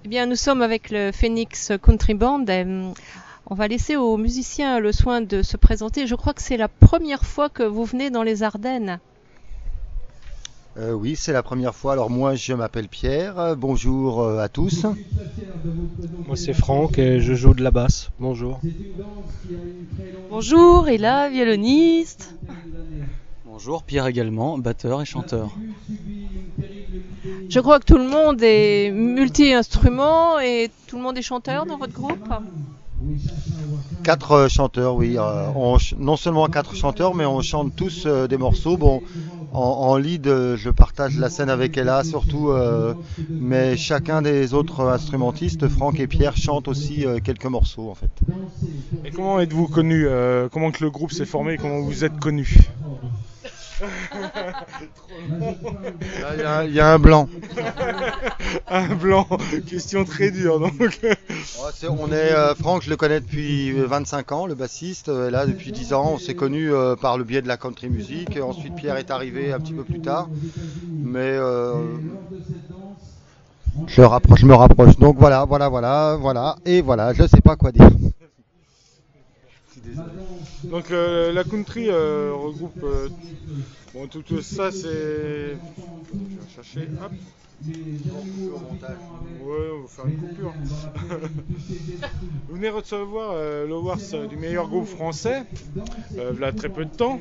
Eh bien, nous sommes avec le Phoenix Country Band. On va laisser aux musiciens le soin de se présenter. Je crois que c'est la première fois que vous venez dans les Ardennes. Oui, c'est la première fois. Alors moi, je m'appelle Pierre. Bonjour à tous. Moi c'est Franck et je joue de la basse. Bonjour. Bonjour, et là, violoniste. Bonjour, Pierre également, batteur et chanteur. Je crois que tout le monde est multi-instrument et tout le monde est chanteur dans votre groupe. 4 chanteurs, oui. Non seulement 4 chanteurs, mais on chante tous des morceaux. Bon, en lead, je partage la scène avec Ella surtout, mais chacun des autres instrumentistes, Franck et Pierre, chantent aussi quelques morceaux en fait. Et comment êtes-vous connus comment que le groupe s'est formé et comment vous êtes connus? Il y a un blanc. Un blanc, question très dure donc. Franck, je le connais depuis 25 ans, le bassiste. Et là, depuis 10 ans, on s'est connus par le biais de la country music. Et ensuite, Pierre est arrivé un petit peu plus tard. Mais je me rapproche. Donc voilà. Et voilà, je sais pas quoi dire. Donc la country regroupe tout ça, c'est. Je vais chercher. Hop. Ouais, on va faire une coupure. Vous venez recevoir l'Awards du meilleur groupe français, là très peu de temps.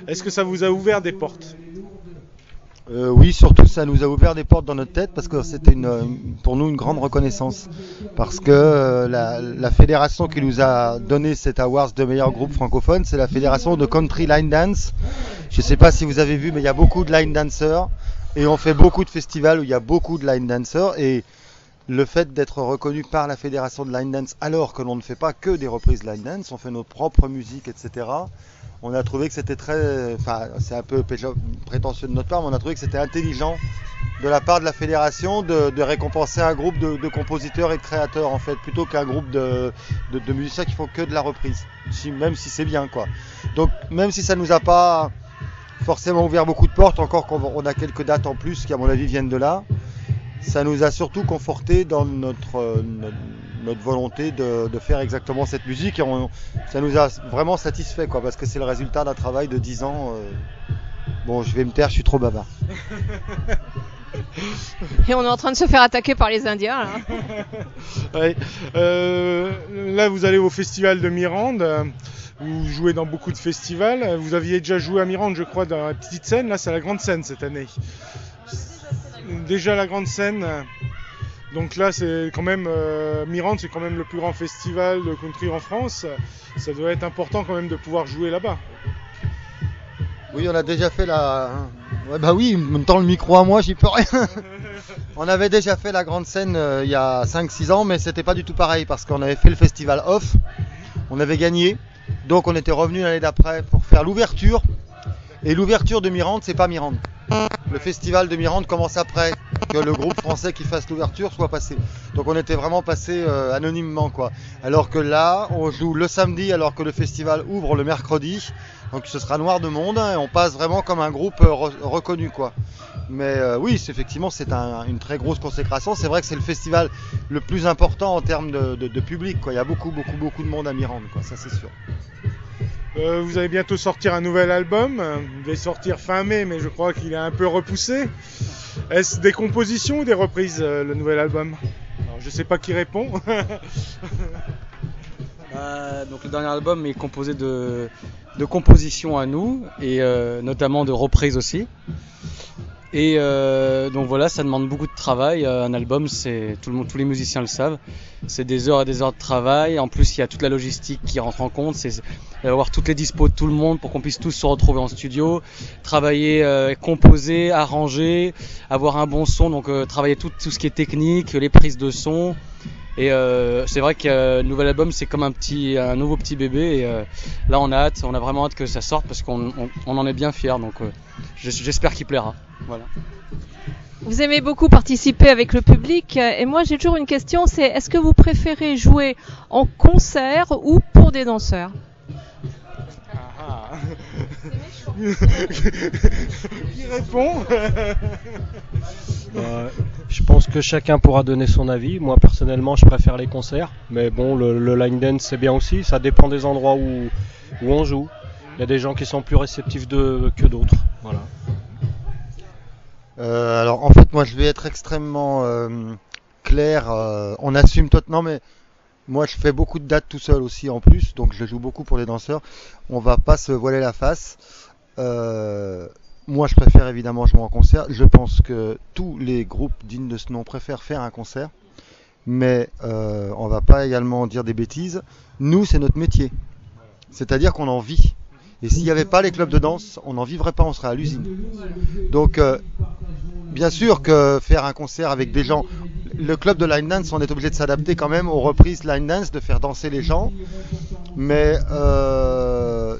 Est-ce que ça vous a ouvert des portes? Oui, surtout ça nous a ouvert des portes dans notre tête parce que c'était pour nous une grande reconnaissance. Parce que la fédération qui nous a donné cet award de meilleur groupe francophone, c'est la fédération de Country Line Dance. Je ne sais pas si vous avez vu, mais il y a beaucoup de line dancers et on fait beaucoup de festivals où il y a beaucoup de line dancers. Et le fait d'être reconnu par la fédération de line dance alors que l'on ne fait pas que des reprises line dance, on fait notre propre musique, etc. On a trouvé que c'était c'est un peu prétentieux de notre part, mais on a trouvé que c'était intelligent de la part de la fédération de récompenser un groupe de compositeurs et de créateurs en fait, plutôt qu'un groupe de musiciens qui font que de la reprise, même si c'est bien quoi. Donc même si ça nous a pas forcément ouvert beaucoup de portes, encore qu'on a quelques dates en plus qui à mon avis viennent de là, ça nous a surtout conforté dans notre volonté de faire exactement cette musique et ça nous a vraiment satisfait quoi, parce que c'est le résultat d'un travail de 10 ans. Bon, je vais me taire, je suis trop bavard. Et on est en train de se faire attaquer par les Indiens là. Ouais. Là vous allez au festival de Mirande, vous jouez dans beaucoup de festivals, vous aviez déjà joué à Mirande je crois dans la petite scène, là c'est la grande scène cette année. Déjà la grande scène. Donc là, c'est quand même Mirande, c'est quand même le plus grand festival de country en France. Ça doit être important quand même de pouvoir jouer là-bas. Oui, on a déjà fait Ouais, bah oui, me tend le micro à moi, j'y peux rien. On avait déjà fait la grande scène il y a 5-6 ans, mais c'était pas du tout pareil parce qu'on avait fait le festival off, on avait gagné, donc on était revenu l'année d'après pour faire l'ouverture. Et l'ouverture de Mirande, c'est pas Mirande. Le festival de Mirande commence après que le groupe français qui fasse l'ouverture soit passé. Donc on était vraiment passé anonymement quoi. Alors que là, on joue le samedi alors que le festival ouvre le mercredi. Donc ce sera noir de monde et on passe vraiment comme un groupe reconnu quoi. Mais oui, effectivement c'est une très grosse consécration. C'est vrai que c'est le festival le plus important en termes de public quoi. Il y a beaucoup de monde à Mirande quoi, ça c'est sûr. Vous allez bientôt sortir un nouvel album, vous devez sortir fin mai mais je crois qu'il est un peu repoussé. Est-ce des compositions ou des reprises le nouvel album? Alors, je sais pas qui répond. Donc le dernier album est composé de compositions à nous et notamment de reprises aussi. Et donc voilà, ça demande beaucoup de travail. Un album, tous les musiciens le savent, c'est des heures et des heures de travail. En plus, il y a toute la logistique qui rentre en compte. C'est avoir toutes les dispos de tout le monde pour qu'on puisse tous se retrouver en studio, travailler, composer, arranger, avoir un bon son. Donc travailler tout ce qui est technique, les prises de son. Et c'est vrai que le nouvel album c'est comme un nouveau petit bébé et là on a vraiment hâte que ça sorte parce qu'on en est bien fiers, donc j'espère qu'il plaira. Voilà. Vous aimez beaucoup participer avec le public et moi j'ai toujours une question, c'est est-ce que vous préférez jouer en concert ou pour des danseurs? Qui répond? Je pense que chacun pourra donner son avis. Moi personnellement je préfère les concerts, mais bon le line dance c'est bien aussi, ça dépend des endroits où on joue. Il y a des gens qui sont plus réceptifs que d'autres. Voilà. Alors en fait moi je vais être extrêmement clair, on assume non mais moi je fais beaucoup de dates tout seul aussi en plus, donc je joue beaucoup pour les danseurs, on va pas se voiler la face. Moi je préfère évidemment jouer en concert, je pense que tous les groupes dignes de ce nom préfèrent faire un concert, mais on va pas également dire des bêtises, nous c'est notre métier, c'est-à-dire qu'on en vit. Et s'il n'y avait pas les clubs de danse, on n'en vivrait pas, on serait à l'usine. Donc, bien sûr que faire un concert avec des gens, le club de line dance, on est obligé de s'adapter quand même aux reprises line dance, de faire danser les gens. Mais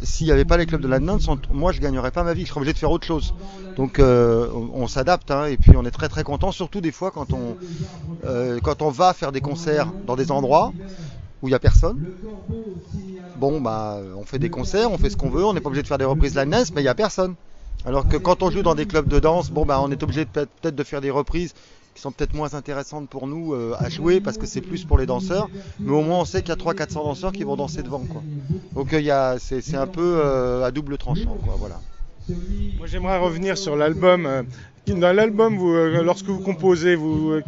s'il n'y avait pas les clubs de line dance, moi je gagnerais pas ma vie, je serais obligé de faire autre chose. Donc, on s'adapte, hein, et puis on est très très content, surtout des fois quand on va faire des concerts dans des endroits où il n'y a personne. Bon, bah, on fait des concerts, on fait ce qu'on veut, on n'est pas obligé de faire des reprises line dance, mais il n'y a personne. Alors que quand on joue dans des clubs de danse, bon, bah, on est obligé peut-être de faire des reprises qui sont peut-être moins intéressantes pour nous à jouer parce que c'est plus pour les danseurs, mais au moins on sait qu'il y a 300-400 danseurs qui vont danser devant, quoi. Donc c'est un peu à double tranchant, quoi, voilà. Moi j'aimerais revenir sur l'album. Dans l'album, lorsque vous composez,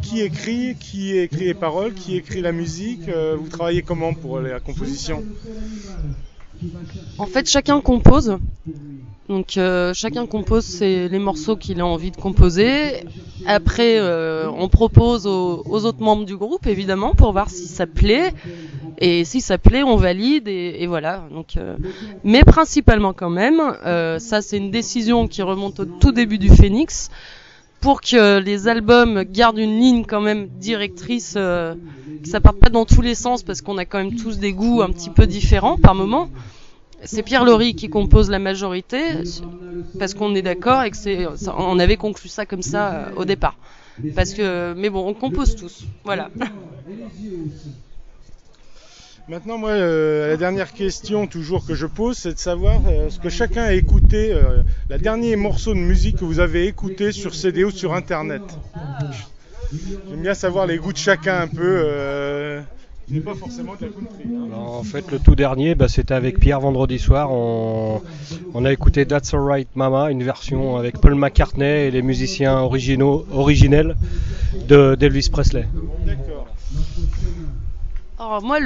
qui écrit les paroles, qui écrit la musique, vous travaillez comment pour la composition? En fait, chacun compose. Donc chacun compose les morceaux qu'il a envie de composer. Après, on propose aux autres membres du groupe, évidemment, pour voir si ça plaît. Et si ça plaît, on valide et voilà. Donc, mais principalement quand même, ça c'est une décision qui remonte au tout début du Phoenix, pour que les albums gardent une ligne quand même directrice, que ça parte pas dans tous les sens, parce qu'on a quand même tous des goûts un petit peu différents par moment. C'est Pierre Laurie qui compose la majorité, parce qu'on est d'accord et que on avait conclu ça comme ça au départ. Mais bon, on compose tous, voilà. Maintenant, moi, la dernière question toujours que je pose, c'est de savoir ce que chacun a écouté, le dernier morceau de musique que vous avez écouté sur CD ou sur Internet. J'aime bien savoir les goûts de chacun un peu. Ce n'est pas forcément de la country. Hein. Alors, en fait, le tout dernier, c'était avec Pierre vendredi soir. On a écouté That's Alright Mama, une version avec Paul McCartney et les musiciens originels d'Elvis Presley. D'accord. Alors moi,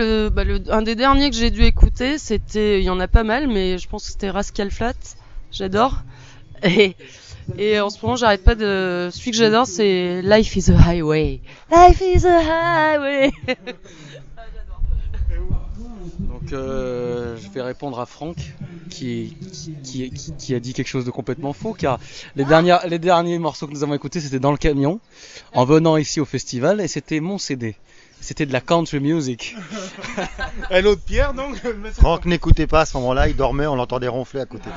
un des derniers que j'ai dû écouter, il y en a pas mal, mais je pense que c'était Rascal Flatts. J'adore. Et en ce moment, j'arrête pas celui que j'adore, c'est Life is a Highway. Life is a Highway. Donc je vais répondre à Franck qui a dit quelque chose de complètement faux, car les derniers morceaux que nous avons écoutés, c'était dans le camion en venant ici au festival, et c'était mon CD. C'était de la country music. Et l'autre Pierre, donc Franck n'écoutait pas à ce moment-là, il dormait, on l'entendait ronfler à côté.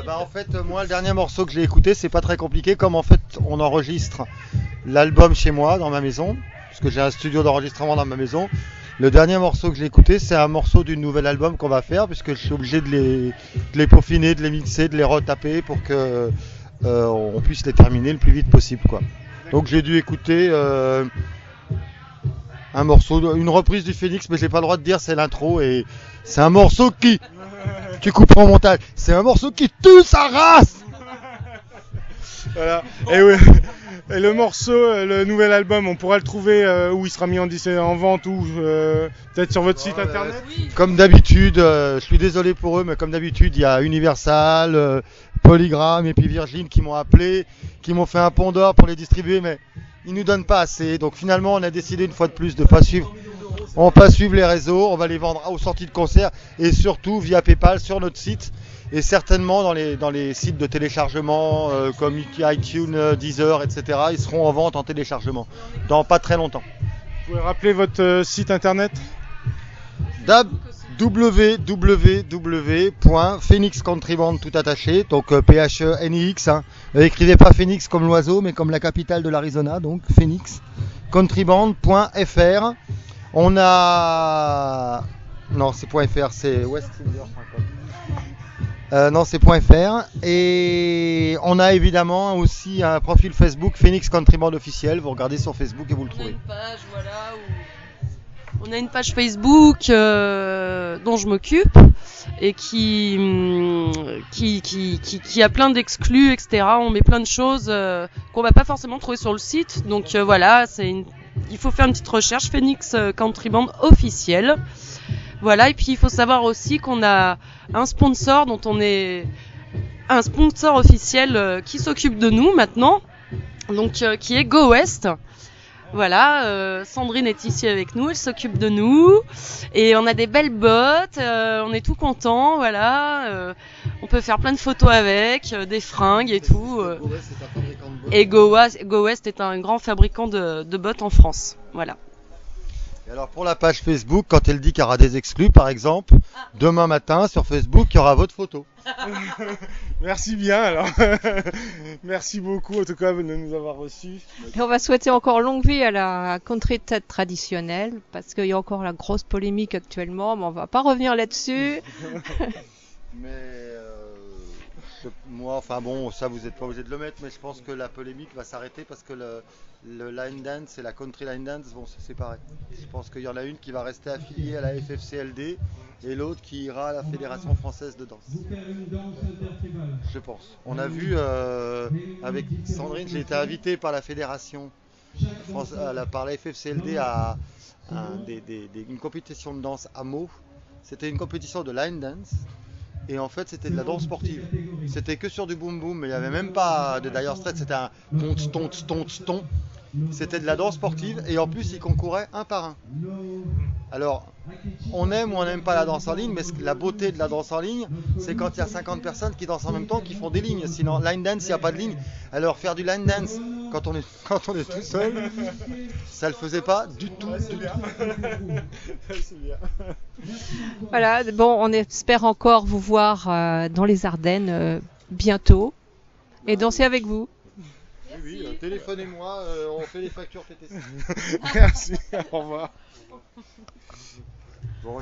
En fait, moi, le dernier morceau que j'ai écouté, c'est pas très compliqué. Comme en fait, on enregistre l'album chez moi, dans ma maison, parce que j'ai un studio d'enregistrement dans ma maison. Le dernier morceau que j'ai écouté, c'est un morceau du nouvel album qu'on va faire, puisque je suis obligé de les peaufiner, de les mixer, de les retaper pour que on puisse les terminer le plus vite possible, quoi. Donc j'ai dû écouter un morceau, une reprise du Phoenix, mais j'ai pas le droit de dire, c'est l'intro, et c'est un morceau qui, tu couperas au montage, c'est un morceau qui tue sa race. Voilà. Et le morceau, le nouvel album, on pourra le trouver où il sera mis en vente, ou peut-être sur votre site internet. Comme d'habitude, je suis désolé pour eux, mais comme d'habitude, il y a Universal, Polygram et puis Virgin qui m'ont appelé, qui m'ont fait un pont d'or pour les distribuer, mais ils nous donnent pas assez. Donc finalement, on a décidé une fois de plus de pas suivre. On va pas suivre les réseaux, on va les vendre aux sorties de concert et surtout via PayPal sur notre site et certainement dans les sites de téléchargement comme iTunes, Deezer, etc. Ils seront en vente en téléchargement dans pas très longtemps. Vous pouvez rappeler votre site internet ? www.phoenixcountryband tout attaché, donc Phenix, hein. Écrivez pas Phoenix comme l'oiseau, mais comme la capitale de l'Arizona, donc Phoenix, countryband.fr. On a... Non, c'est .fr, c'est westindier.com. Non, c'est .fr. Et on a évidemment aussi un profil Facebook Phoenix Country Band officiel. Vous regardez sur Facebook et vous le On a trouvez. une page, voilà, on a une page Facebook dont je m'occupe et qui a plein d'exclus, etc. On met plein de choses qu'on va pas forcément trouver sur le site. Donc voilà, il faut faire une petite recherche Phoenix Country Band officiel. Voilà, et puis il faut savoir aussi qu'on a un sponsor un sponsor officiel qui s'occupe de nous maintenant, donc qui est Go West. Voilà, Sandrine est ici avec nous, elle s'occupe de nous et on a des belles bottes, on est tout content, voilà, on peut faire plein de photos avec, des fringues et tout. Et Go West est un grand fabricant de bottes en France, voilà. Et alors pour la page Facebook, quand elle dit qu'il y aura des exclus, par exemple, demain matin sur Facebook, il y aura votre photo. Merci bien alors. Merci beaucoup en tout cas de nous avoir reçus. Et on va souhaiter encore longue vie à la country tête traditionnelle, parce qu'il y a encore la grosse polémique actuellement, mais on va pas revenir là-dessus. Mais moi, enfin bon, ça vous n'êtes pas obligé de le mettre, mais je pense que la polémique va s'arrêter parce que le line dance et la country line dance vont se séparer. Je pense qu'il y en a une qui va rester affiliée à la FFCLD et l'autre qui ira à la Fédération Française de Danse. Je pense. On a vu avec Sandrine, j'ai été invité par la Fédération, par la FFCLD à une compétition de danse à Meaux. C'était une compétition de line dance. Et en fait, c'était de la danse sportive. C'était que sur du boom boom, mais il n'y avait même pas de dire straight, c'était un ton. C'était de la danse sportive et en plus, ils concouraient un par un. Alors, on aime ou on n'aime pas la danse en ligne, mais la beauté de la danse en ligne, c'est quand il y a 50 personnes qui dansent en même temps, qui font des lignes. Sinon, line dance, il n'y a pas de ligne. Alors, faire du line dance quand on est tout seul, ça le faisait pas du tout. C'est bien. Voilà, bon, on espère encore vous voir dans les Ardennes bientôt et danser avec vous. Oui, téléphonez-moi, on fait les factures TTC. Merci, au revoir. Bon,